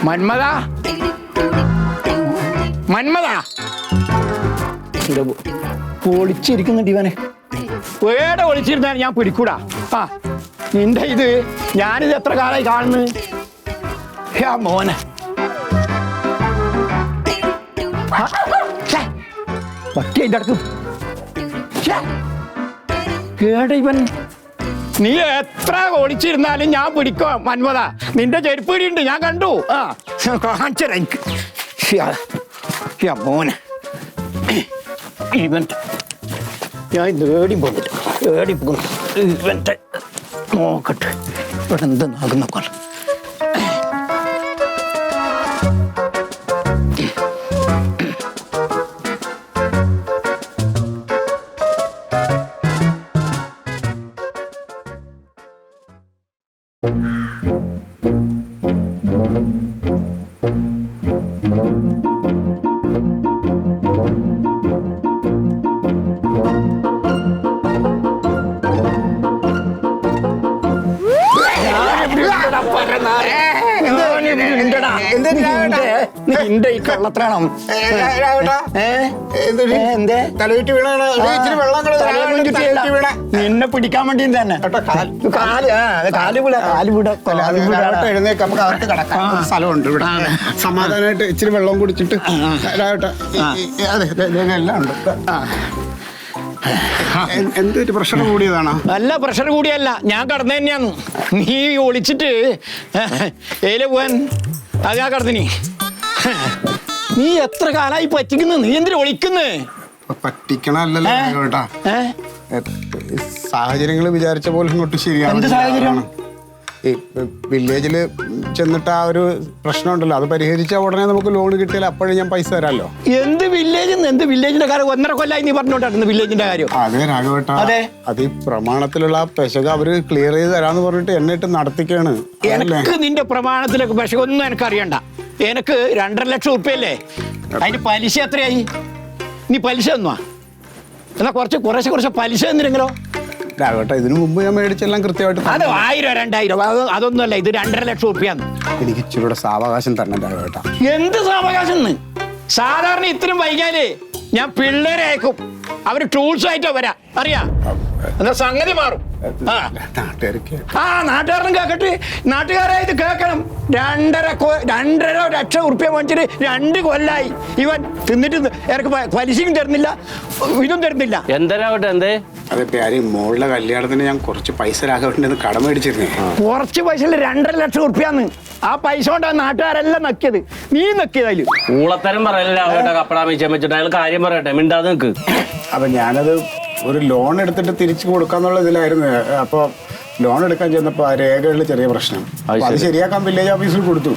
മന്മത മന്മത ഒളിച്ചിരിക്കുന്നുണ്ട് ഇവനെ. വേടെ ഒളിച്ചിരുന്നാൽ ഞാൻ പിടിക്കൂടാ. ആ നിന്റെ ഇത് ഞാനിത് എത്ര കാലമായി കാണുന്നു. മോനെ പറ്റി അതിൻ്റെ അടുത്ത് കേട ഇവൻ. നീ എത്ര ഒളിച്ചിരുന്നാലും ഞാൻ പിടിക്കോ മന്മത. നിന്റെ ചെരുപ്പ് പിടിയുണ്ട്, ഞാൻ കണ്ടു. ആ കാണിച്ചരാ എനിക്ക്. മോനെ ഇവൻ ഞാൻ ഏടി പോകുന്നില്ല, ഏടി പോകുന്നു. ഇവൻ്റെ നോക്കട്ടെ ഇവിടെ എന്ത് നോക്കുന്ന. നിന്റെ ഈ കള്ളത്രണം നിന്നെ പിടിക്കാൻ വേണ്ടി തന്നെ സ്ഥലമുണ്ട് ഇവിടെ. സമാധാനമായിട്ട് ഇച്ചിരി വെള്ളം കുടിച്ചിട്ട് എല്ലാം ഉണ്ട്. എന്തൊരു പ്രഷർ കൂടിയതാണോ? നല്ല പ്രഷർ കൂടിയല്ല, ഞാൻ കടന്നു തന്നെയാന്ന്. നീ ഒളിച്ചിട്ട് ഏലെ പോവാൻ അത് ഞാൻ കടന്നിനി. നീ എത്ര കാലായി പറ്റിക്കുന്നു? നീ എന്തിനാ ഒളിക്കുന്നേ? പറ്റിക്കണല്ലോ കേട്ടാ. സാഹചര്യങ്ങൾ വിചാരിച്ച പോലെ ഇങ്ങോട്ട് ശരിയാണ്. ഈ വില്ലേജില് ചെന്നിട്ട് ആ ഒരു പ്രശ്നം ഉണ്ടല്ലോ, അത് പരിഹരിച്ച ഉടനെ നമുക്ക് ലോൺ കിട്ടിയാൽ അപ്പോഴും ഞാൻ പൈസ തരാമല്ലോ. എന്ത് വില്ലേജിന്റെ കാര്യം? 1.5 കൊല്ലായി നീ പറഞ്ഞോണ്ടായിരുന്നു വില്ലേജിന്റെ കാര്യം. അതെ രാഘവേട്ടാ, അത് ഈ പ്രമാണത്തിലുള്ള പെശക അവര് ക്ലിയർ ചെയ്ത് തരാന്ന് പറഞ്ഞിട്ട് എന്നിട്ട് നടത്തിക്കാണ്. എനിക്ക് നിന്റെ പ്രമാണത്തിലൊക്കെ പെശക ഒന്നും എനിക്ക് അറിയണ്ട. എനിക്ക് 2.5 ലക്ഷം ഉറുപ്പ്യല്ലേ, അതിന്റെ പലിശ എത്രയായി? നീ പലിശ തന്നുവാ? എന്നാ കുറച്ച് പലിശ തന്നില്ലെങ്കിലോ? രാഘവേട്ടാ, ഇതിനു മുമ്പ് ഞാൻ മേടിച്ചെല്ലാം കൃത്യമായിട്ട്. അത് 1000 2000 അതൊന്നുമല്ല, ഇത് 2.5 ലക്ഷം ഉറുപ്പ്യാന്ന്. എനിക്ക് ഇച്ചിരി സാവകാശം തന്നെ രാഘവേട്ടാ. എന്ത് സാവകാശം? സാധാരണ ഇത്രയും വൈകാലേ ഞാൻ പിള്ളേരെ അയക്കും, അവര് ടൂൾസ് ആയിട്ടോ വരാ, അറിയാ? എന്നാ സംഗതി മാറും. നാട്ടുകാരനും കേക്കട്ടെ, നാട്ടുകാരായത് കേക്കണം. 2.5 ലക്ഷം ഉറുപ്പ്യ മേടിച്ചിട്ട് 2 കൊല്ലായി. ഇവൻ തിന്നിട്ട് എനിക്ക് പലിശയും തരുന്നില്ല, ഇതും തരുന്നില്ല. എന്തേ അതെ പ്യാരി, മോളുടെ കല്യാണത്തിന് ഞാൻ കുറച്ച് പൈസ രാഘവേട്ടന് കടം മേടിച്ചിരുന്നേ. കുറച്ച് പൈസ 2.5 ലക്ഷം ഉറുപ്പ്യാന്ന്. ആ പൈസ കൊണ്ടാണ് നാട്ടുകാരെല്ലാം നക്കിയത്. നീ നക്കിയതായാലും ഊളത്തരം പറയല്ലേ കപ്പടാ മിച്ചം വെച്ചിട്ട് അയാൾ കാര്യം പറയട്ടെ, മിണ്ടാതെ നിൽക്ക്. അപ്പൊ ഞാനത് ഒരു ലോൺ എടുത്തിട്ട് തിരിച്ചു കൊടുക്കാന്നുള്ള ഇതിലായിരുന്നു. അപ്പൊ ലോൺ എടുക്കാൻ ചെന്നപ്പോ ആ രേഖകളിൽ ചെറിയ പ്രശ്നം. അത് ശരിയാക്കാൻ വില്ലേജ് ഓഫീസിൽ കൊടുത്തു.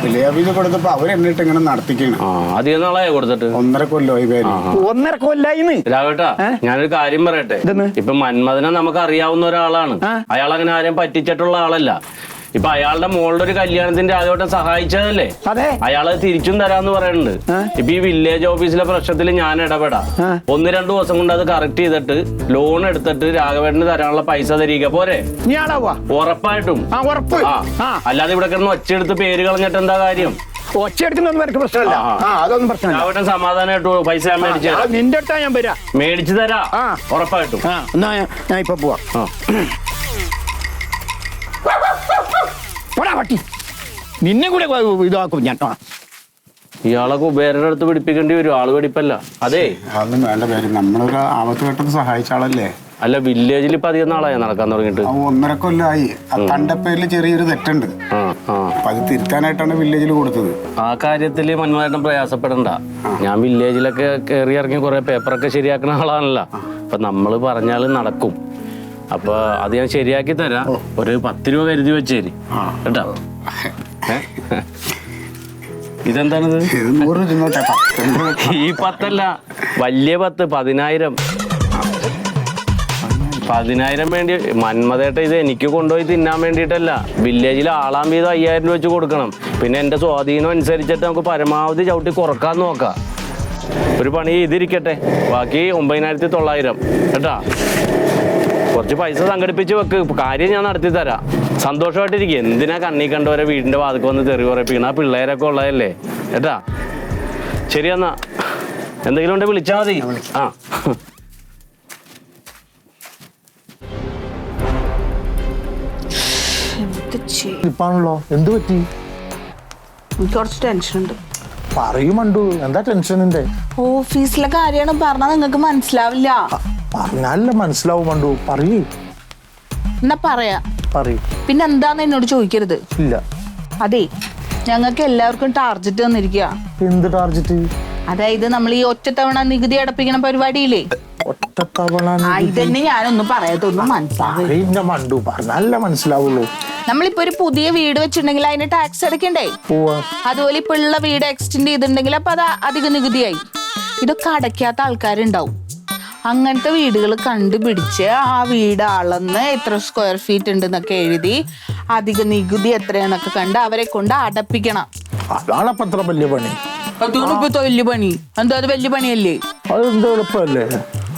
വില്ലേജ് ഓഫീസിൽ കൊടുത്തപ്പോ അവരെന്നിട്ട് ഇങ്ങനെ നടത്തിക്കണം. അധികം നാളായി കൊടുത്തിട്ട്? 1.5 കൊല്ലമായി. 1.5 കൊല്ലായി. രാഘവേട്ടാ, ഞാനൊരു കാര്യം പറയട്ടെ. ഇപ്പൊ മന്മഥനെ നമുക്ക് അറിയാവുന്ന ഒരാളാണ്. അയാൾ അങ്ങനെ ആരെയും പറ്റിച്ചിട്ടുള്ള ആളല്ല. ഇപ്പൊ അയാളുടെ മോളുടെ ഒരു കല്യാണത്തിന്റെ ആദ്യമായിട്ട് സഹായിച്ചതല്ലേ, അയാള് തിരിച്ചും തരാന്ന് പറയുന്നുണ്ട്. ഇപ്പൊ ഈ വില്ലേജ് ഓഫീസിലെ പ്രശ്നത്തിൽ ഞാൻ ഇടപെടാം. 1-2 ദിവസം കൊണ്ട് അത് കറക്റ്റ് ചെയ്തിട്ട് ലോൺ എടുത്തിട്ട് രാഘവേട്ടന് തരാനുള്ള പൈസ തരിക പോരെ? ഉറപ്പായിട്ടും. അല്ലാതെ ഇവിടെ കിടന്ന് ഒച്ചയെടുത്ത് പേര് കളഞ്ഞിട്ട് എന്താ കാര്യം? രാഘവേട്ടൻ സമാധാനമായിട്ട് പൈസ ഞാൻ മേടിച്ചു തരാം. നിന്റെ അടുത്താ ഞാൻ വരാം, മേടിച്ചു തരാം ഉറപ്പായിട്ടും. എന്നാ ഞാൻ ഇപ്പൊ പോവാ. പട്ടി നിന്നെ കൂടെ ഇതാക്കും ഞാൻ. ഇയാളെ കുബേരയുടെ അടുത്ത് പിടിപ്പിക്കേണ്ടി വരും, ആള് പിടിപ്പല്ല. അതെ അതൊന്നും വേണ്ട പേര്, നമ്മളൊരു ആപത്ത് ഘട്ടത്തിൽ സഹായിച്ച ആളല്ലേ. അല്ല, വില്ലേജിൽ ഇപ്പൊ അധികം നാളായി നടക്കാൻ തുടങ്ങിയിട്ട്? 1.5 കൊല്ലമായി. തന്റെ പേരിൽ ചെറിയൊരു തെറ്റുണ്ട്, അപ്പൊ അത് തിരുത്താനായിട്ടാണ് വില്ലേജിൽ കൊടുത്തത്. ആ കാര്യത്തില് മന്മഥേട്ടൻ പ്രയാസപ്പെടണ്ട. ഞാൻ വില്ലേജിലൊക്കെ കയറി ഇറങ്ങി കുറെ പേപ്പറൊക്കെ ശരിയാക്കുന്ന ആളാണല്ലോ. അപ്പൊ നമ്മള് പറഞ്ഞാല് നടക്കും. അപ്പൊ അത് ഞാൻ ശരിയാക്കി തരാം. ഒരു 10 രൂപ കരുതി വെച്ചേരി കേട്ടോ. ഇതെന്താണിത്? ഈ 10 അല്ല, വലിയ 10, 10,000. 10,000 വേണ്ടി മന്മഥേട്ട. ഇത് എനിക്ക് കൊണ്ടുപോയി തിന്നാൻ വേണ്ടിയിട്ടല്ല, വില്ലേജിൽ ആളാൻ വീതം 5,000 രൂപ വെച്ച് കൊടുക്കണം. പിന്നെ എന്റെ സ്വാധീനം അനുസരിച്ചിട്ട് നമുക്ക് പരമാവധി ചവിട്ടി കുറക്കാൻ നോക്കാം. ഒരു പണി ഇതിരിക്കട്ടെ, ബാക്കി 9,900 കേട്ടാ. കുറച്ച് പൈസ സംഘടിപ്പിച്ച് വെക്ക്, കാര്യം ഞാൻ നടത്തി തരാം. സന്തോഷമായിട്ടിരിക്കും. എന്തിനാ കണ്ണി കണ്ടവരെ വീടിന്റെ വാതിക്ക് വന്ന് തെറി പറയിപ്പിക്കണം? ആ പിള്ളേരൊക്കെ ഉള്ളതല്ലേ ഏട്ടാ. ശരി എന്നാ, എന്തെങ്കിലും ഉണ്ടെ വിളിച്ചാ മതി. ആ ഇപ്പാണല്ലോ. എന്ത് പറ്റി? കുറച്ച് ടെൻഷൻ ഉണ്ട്. പറയുമണ്ടു, എന്താ ടെൻഷനിന്റെ? ഓഫീസിലെ കാര്യമാണ് പറഞ്ഞാൽ നിങ്ങൾക്ക് മനസ്സിലാവില്ല. പറഞ്ഞാലല്ല മനസ്സിലാവും മണ്ടു. പറയൂ. എന്നാ പറയാ. പറയൂ. പിന്നെ എന്താന്ന് എന്നോട് ചോദിക്കരുത്. ഇല്ല. അതെ, ഞങ്ങൾക്ക് എല്ലാവർക്കും ടാർജറ്റ് തന്നിരിക്കുക. എന്ത് ടാർജറ്റ്? അതായത് നമ്മൾ ഈ ഒറ്റത്തവണ നികുതി അടപ്പിക്കണ പരിപാടിയില്ലേ, ഒറ്റത്തവണ ഇതന്നെ ഞാനൊന്നും പറയാത്തൊന്നും മനസ്സിലാവില്ല. മണ്ടു പറഞ്ഞാലല്ല മനസ്സിലാവുള്ളൂ. നമ്മളിപ്പോ ഒരു പുതിയ വീട് വെച്ചിട്ടുണ്ടെങ്കിൽ അതിന് ടാക്സ് അടക്കണ്ടേ? അതുപോലെ ഇപ്പൊ ഉള്ള വീട് എക്സ്റ്റെൻഡ് ചെയ്തിട്ടുണ്ടെങ്കിൽ അപ്പൊ അത് അധിക നികുതിയായി. ഇതൊക്കെ അടയ്ക്കാത്ത ആൾക്കാരുണ്ടാവും. അങ്ങനത്തെ വീടുകൾ കണ്ടുപിടിച്ച് ആ വീട് അളന്ന് എത്ര സ്ക്വയർ ഫീറ്റ് ഉണ്ടെന്നൊക്കെ എഴുതി അധിക നികുതി എത്രയാന്നൊക്കെ കണ്ട് അവരെ കൊണ്ട് അടപ്പിക്കണം. അതാണപ്പോ അത്ര വലിയ പണി. അതൊന്നും വലിയ പണി. എന്താ അത് വലിയ പണിയല്ലേ? അതെന്ത് എളുപ്പമല്ലേ?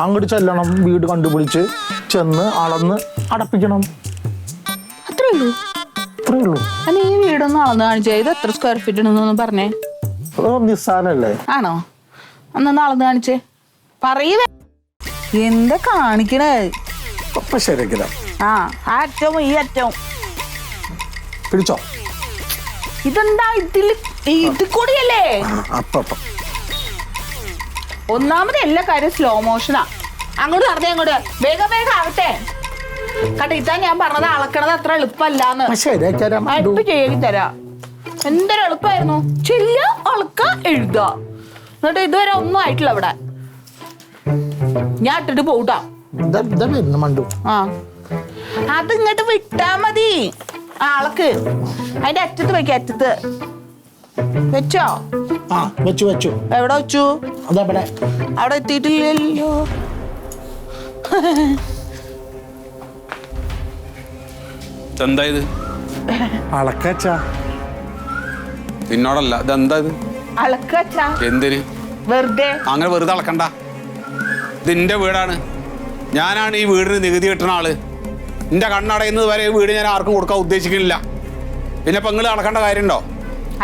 അങ്ങോട്ട് ചെല്ലണം, വീട് കണ്ടുപിടിച്ച് ചെന്ന് അളന്ന് അടപ്പിക്കണം. അത്രേ ഉള്ളൂ. അത്രേ ഉള്ളൂ. അല്ല, ഈ വീടൊന്നും അളന്ന് കാണിച്ചാ ഇത് എത്ര സ്ക്വയർ ഫീറ്റ് ഉണ്ടെന്നൊന്നും പറഞ്ഞേ. നിസ്സാരല്ലേ? ആണോ? അന്നൊന്ന് അളന്ന് കാണിച്ചേ. പറയൂ. എന്താ കാണിക്കണേ? ശരിയാക്കില്ല. ആ അറ്റവും ഈ അറ്റവും പിടിച്ചോ. ഇതെന്താ ഇത് കൂടിയല്ലേ? അപ്പം ഒന്നാമത് എല്ലാ കാര്യം സ്ലോ മോഷനാ. അങ്ങോട്ട് നടന്നേ, അങ്ങോട്ട് വേഗം വേഗം ആവട്ടെ. കണ്ട, ഇതാ ഞാൻ പറഞ്ഞത്, അളക്കണത് അത്ര എളുപ്പമല്ലാന്ന്. ഇപ്പൊ ചെയ്തി തരാ. എന്തൊരു എളുപ്പമായിരുന്നു. ചെല്ല, അളക്ക, എഴുത. എന്നിട്ട് ഇതുവരെ ഒന്നും ആയിട്ടില്ല ഇവിടെ. ഞാൻ ഇട്ടിട്ട് പോട്ടാ. മണ്ടു ആ, അത് ഇങ്ങോട്ട് വിട്ടാ മതി. അളക്ക് അതിന്റെ അറ്റത്ത് വെക്ക. അറ്റത്ത് വെച്ചോ? ആ വെച്ചു വെച്ചു. എവിടെ വെച്ചു? അതവിടെ. അവിടെ എത്തിയിട്ടില്ലല്ലോ. എന്താ ഇത്? അളക്കച്ചാ. നിന്നോടല്ല, ഇതെന്താ ഇത്? അളക്കച്ചാ. എന്തിന്? വെറുതെ. അങ്ങനെ വെറുതെ അളക്കണ്ട. ഇതിന്റെ വീടാണ്. ഞാനാണ് ഈ വീടിന് നികുതി കിട്ടുന്ന ആള്. എന്റെ കണ്ണടയുന്നത് വരെ ഈ വീട് ഞാൻ ആർക്കും കൊടുക്കാൻ ഉദ്ദേശിക്കുന്നില്ല. പിന്നെ ഇപ്പൊ നിങ്ങൾ അളക്കേണ്ട കാര്യമുണ്ടോ?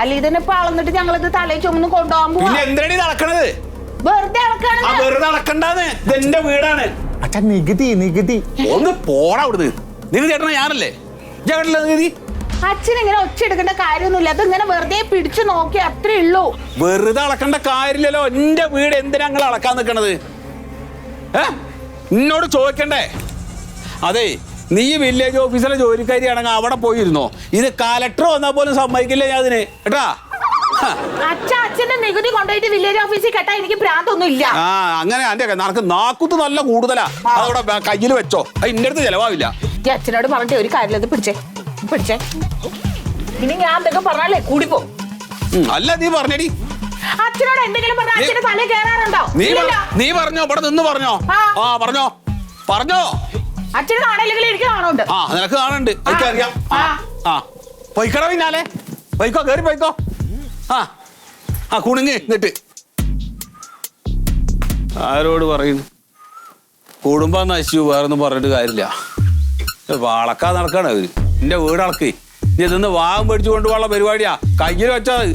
അല്ല, ഇതിനിപ്പോ അളന്നിട്ട് ഞങ്ങളിത് തലയിൽ ചുമന്ന് കൊണ്ടുപോകാൻ പോവാ. പിന്നെ എന്തിനാണ് ഇത് അളക്കണത്? വെറുതെ അളക്കാണ്. വെറുതെ അളക്കണ്ടാന്ന്. ഇതെന്റെ വീടാണ്. അച്ഛാ, നികുതി നികുതി. ഒന്ന് പോടാ അവിടുന്ന്. നികുതി കേട്ടണ ഞാനല്ലേ? കേട്ടില്ല നികുതി? അച്ഛൻ ഇങ്ങനെ ഒച്ച എടുക്കേണ്ട കാര്യമൊന്നുമില്ല. അത് ഇങ്ങനെ വെറുതെ പിടിച്ചു നോക്കി അത്രേ ഉള്ളൂ. വെറുതെ അളക്കേണ്ട കാര്യമില്ലല്ലോ. എന്റെ വീട് എന്തിനാ നിങ്ങൾ അളക്കാൻ നിൽക്കണത്? എന്നോട് ചോദിക്കണ്ടേ? അതെ, നീ വില്ലേജ് ഓഫീസിലെ ജോലിക്കാരിയാണെങ്കിൽ അവിടെ പോയിരുന്നോ? ഇത് കലക്ടർ വന്നാൽ പോലും സമ്മതിക്കില്ല ഞാൻ അതിന് കേട്ടാ. അച്ഛന്റെ നികുതി കൊണ്ടുപോയിട്ട് വില്ലേജ് ഓഫീസിൽ കേട്ടാ എനിക്ക് ഭ്രാന്തൊന്നും ഇല്ല. ആ, അങ്ങനെ എന്റെ നിനക്ക് നാക്കുത്ത് നല്ല കൂടുതലാ. അതവിടെ കയ്യിൽ വെച്ചോ. അത് ഇന്റെ അടുത്ത് ചെലവാവില്ല. അച്ഛനോട് പറഞ്ഞിട്ട് ഒരു കാര്യം, ഇത് പിടിച്ചേ പിടിച്ചേ. ഇനി ഞാൻ എന്തൊക്കെ പറഞ്ഞാലേ കൂടിപ്പോ. അല്ല, നീ പറഞ്ഞടി. അച്ഛനോട് എന്തെങ്കിലും പറഞ്ഞാൽ അച്ഛന്റെ തല കയറാറുണ്ടോ? നീ പറഞ്ഞോ? ഇവിടെ നിന്ന് പറഞ്ഞോ? ആ, പറഞ്ഞോ പറഞ്ഞോ. അച്ഛന് കാണയില്ലെങ്കിൽ എനിക്ക് കാണുന്നുണ്ട്. ആ, നിനക്ക് കാണുന്നുണ്ട്. എനിക്കറിയാം. ആ, പൊയ്ക്കടോ പിന്നാലെ. പൊയ്ക്കോ, കേറി പൊയ്ക്കോ. ആ കുണുങ്ങ് എന്നിട്ട് ആരോട് പറയുന്നു? കുടുംബം നശിച്ചു, വേറൊന്നും പറഞ്ഞിട്ട് കാര്യമില്ല. വളക്കാതെ നടക്കാണ് അവര്. എന്റെ വീട് അളക്ക്. ഇനി ഇതൊന്ന് വാഗം പേടിച്ചു കൊണ്ടുപോകാനുള്ള പരിപാടിയാ. കയ്യിൽ വെച്ചാൽ